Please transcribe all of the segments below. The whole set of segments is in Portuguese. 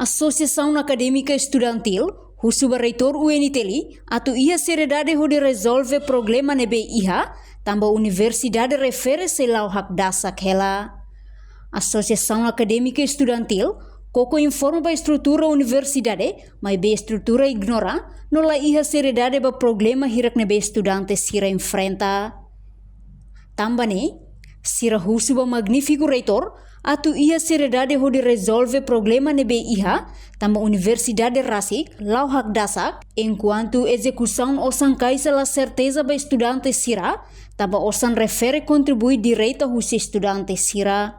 Associação Acadêmica Estudantil, o subreitor UNITELI, atu ia seriedade de resolve problema nebe iha, tamba universidade refere-se ao hak dasak hela. Associação Acadêmica Estudantil, koko informa ba estrutura universidade, mas be estrutura ignora, no la iha seriedade ba problema hirak nebe estudante sira enfrenta. Tambane, sira husu ba magnifico reitor, atu ia seriedade de resolve problema nebe iha, tamba universidade rasik, lau hak dasak, enquanto execução osan kaisa la certeza ba estudante sira, tamba osan refere contribui direito husi estudante sira.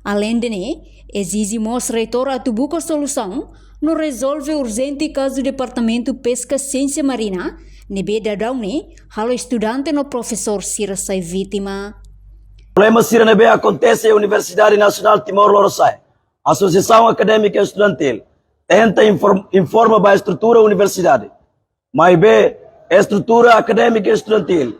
Além de ne, exigimos reitor atu buka solução, no resolve urgente caso departamento pesca ciência marina, nebe dadau ne, halo estudante no professor sira sai vítima. Problema sira nebe acontece na Universidade Nacional Timor-Leste. Associação Acadêmica Estudantil tenta informa a estrutura da universidade. Mas be estrutura acadêmica estudantil.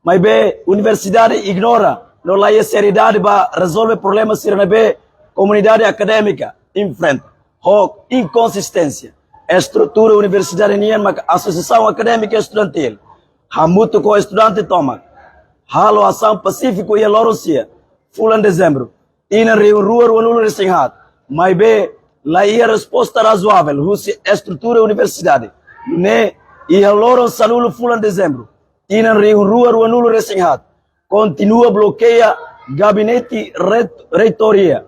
Mas be universidade ignora não lá é seriedade para resolver problemas sira nebe comunidade acadêmica enfrenta. Ho inconsistência. Estrutura universidade nian mak Associação Acadêmica Estudantil. Hamutu ko estudante toma. Halo ação Pacífico e Lorosia, fulan dezembro. Ina rio rua wanulu resinghat. Mas be lá ia resposta razoável, husi estrutura universidade. Ne ia loro salulo fulan dezembro. Ina rio rua wanulu resinghat. Continua bloqueia gabinete reitoria.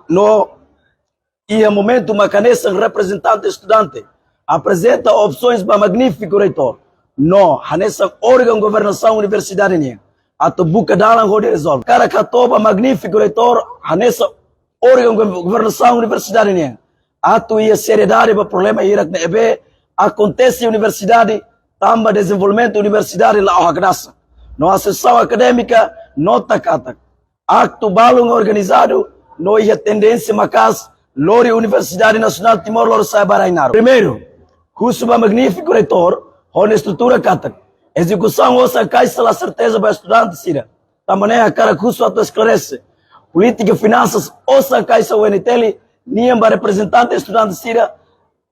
No ia momento macanesa representante estudante apresenta opções para magnífico reitor. No, hanessa órgão governação universidade nia. Atau buka dalam hodi resolve. Cara katoba magnífico reitor, hanessa órgão governação universidade nia. Atau ia seriedade para problema irak na ebe acontece universidade tamba desenvolvimento universidade la ohagdasa. No associação acadêmica nota kata. Acto balung organizado no ia tendência macas lori Universidade Nacional Timor-Leste Barainaro. Primeiro, cusuba magnífico reitor na estrutura kata. Execução ossa caixa la certeza para estudante sira. Também a cara curso auto esclarece. Política e finanças ossa caixa UNITELI niam para representante estudante sira.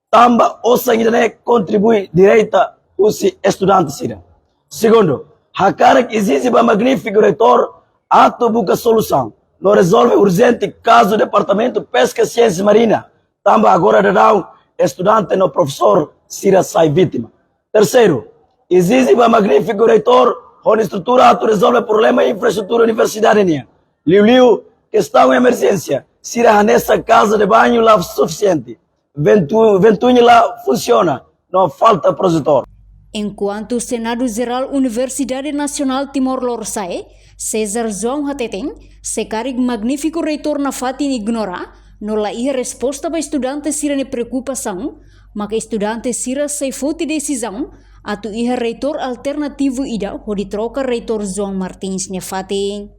Tamba ossa ainda contribui direita os estudante sira. Segundo, a cara que exige para magnífico reitor ato buca solução. Não resolve urgente caso do departamento pesca e ciência marina. Tamba agora dará estudante no professor sira sai vítima. Terceiro, exige para magnífico reitor onde estrutura ato resolve problema e infraestrutura universitária. Liu, questão de emergência. Sira nessa casa de banho lá suficiente. Ventunha lá funciona. Não falta projetor. Enquanto o Senado Geral Universidade Nacional Timor-Leste, César João Hateteng, secarig magnífico reitor na fatin ignora, no la ia resposta para estudante sira ne preocupação, maka estudante sira sai foti decisão, atu ia reitor alternativo ida, hodi troca reitor João Martins ne fatin.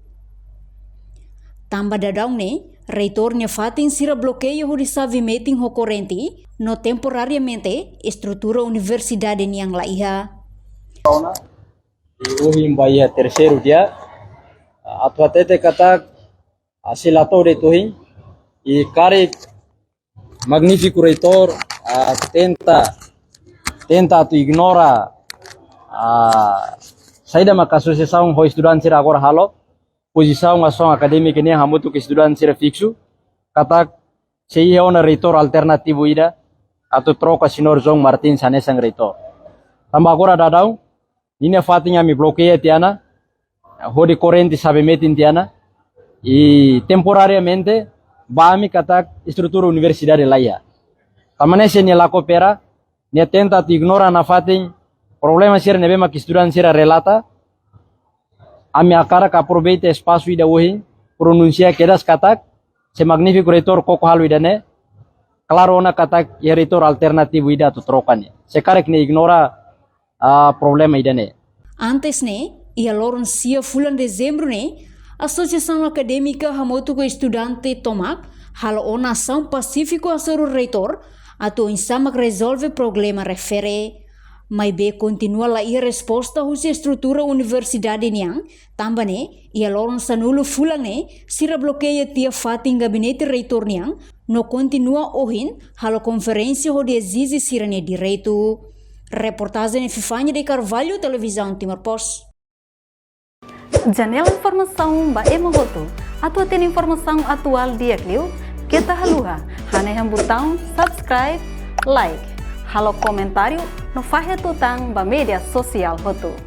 Tamba dadau ne, reitor ne fatin sira bloqueia hodi savi meeting ho corrente, no temporariamente estrutura universidade niang la iha. Uhim bahia terceiro dia, atau tete kata asilator itu e kare magnífico reitor tenta tu ignora saída maka associação ho estudante sira agora halo posição ação acadêmica nem hamutu que estudante sira fixo kata seia ona reitor alternativo ida atau troca senhor João Martins anesang reitor tambah agora dadau ini fatinha me bloqueia tiana hodi corrente sabe metin tiana e temporariamente bami kata estrutura universidade laia tamane se ne la coopera ne tenta tu ignora na fatin problema sira nebe mak estudante sira relata ami akara ka aproveita espaço ida hoje pronuncia kedas katak se magnífico reitor koko halu idane claro na katak ya reitor alternativo ida tu trocane se karek ne ignora problema idane. Antes ne ia loron sia fulan dezembro ne Associação Acadêmica hamotu ko estudante tomak halo ona ação Pacífico asoro reitor atu insamak resolve problema refere Mai be continua la ia resposta husi estrutura universidade niang, tambane ia lorong sanulu fulang ne, sira bloqueia tia fating gabinete reitor niang, no continua ohin, halo conferência ho de exizi sirane direito. Reportagem de Fifanya de Carvalho, Televisão Timor Post. Janela informação ba emohoto, atau tem informação atual dia kliu, kita haluha, haneham botão subscribe, like, halo comentário, no fahe tutang ba media sosial hotu.